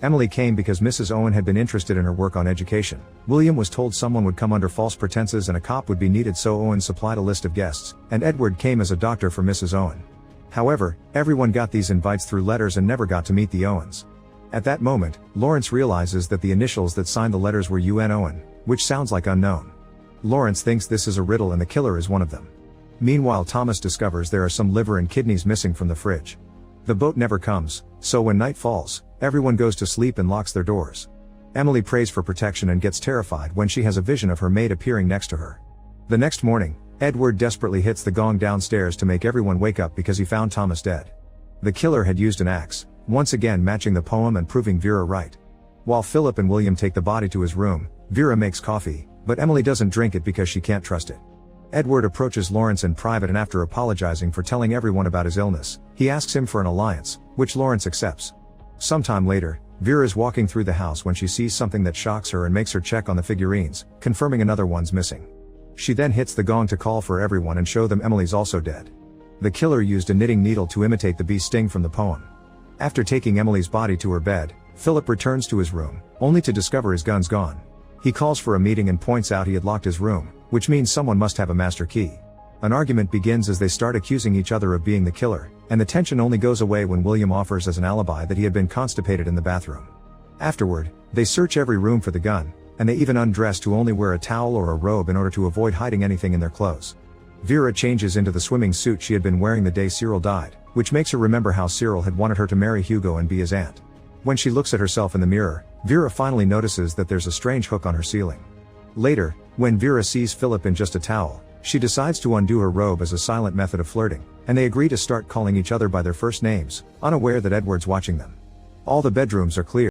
Emily came because Mrs. Owen had been interested in her work on education. William was told someone would come under false pretenses and a cop would be needed, so Owen supplied a list of guests, and Edward came as a doctor for Mrs. Owen. However, everyone got these invites through letters and never got to meet the Owens. At that moment, Lawrence realizes that the initials that signed the letters were UN Owen, which sounds like unknown. Lawrence thinks this is a riddle and the killer is one of them. Meanwhile, Thomas discovers there are some liver and kidneys missing from the fridge. The boat never comes, so when night falls, everyone goes to sleep and locks their doors. Emily prays for protection and gets terrified when she has a vision of her maid appearing next to her. The next morning, Edward desperately hits the gong downstairs to make everyone wake up because he found Thomas dead. The killer had used an axe, once again matching the poem and proving Vera right. While Philip and William take the body to his room, Vera makes coffee, but Emily doesn't drink it because she can't trust it. Edward approaches Lawrence in private and after apologizing for telling everyone about his illness, he asks him for an alliance, which Lawrence accepts. Sometime later, Vera is walking through the house when she sees something that shocks her and makes her check on the figurines, confirming another one's missing. She then hits the gong to call for everyone and show them Emily's also dead. The killer used a knitting needle to imitate the bee's sting from the poem. After taking Emily's body to her bed, Philip returns to his room, only to discover his gun's gone. He calls for a meeting and points out he had locked his room, which means someone must have a master key. An argument begins as they start accusing each other of being the killer, and the tension only goes away when William offers as an alibi that he had been constipated in the bathroom. Afterward, they search every room for the gun, and they even undress to only wear a towel or a robe in order to avoid hiding anything in their clothes. Vera changes into the swimming suit she had been wearing the day Cyril died, which makes her remember how Cyril had wanted her to marry Hugo and be his aunt. When she looks at herself in the mirror, Vera finally notices that there's a strange hook on her ceiling. Later, when Vera sees Philip in just a towel, she decides to undo her robe as a silent method of flirting, and they agree to start calling each other by their first names, unaware that Edward's watching them. All the bedrooms are clear.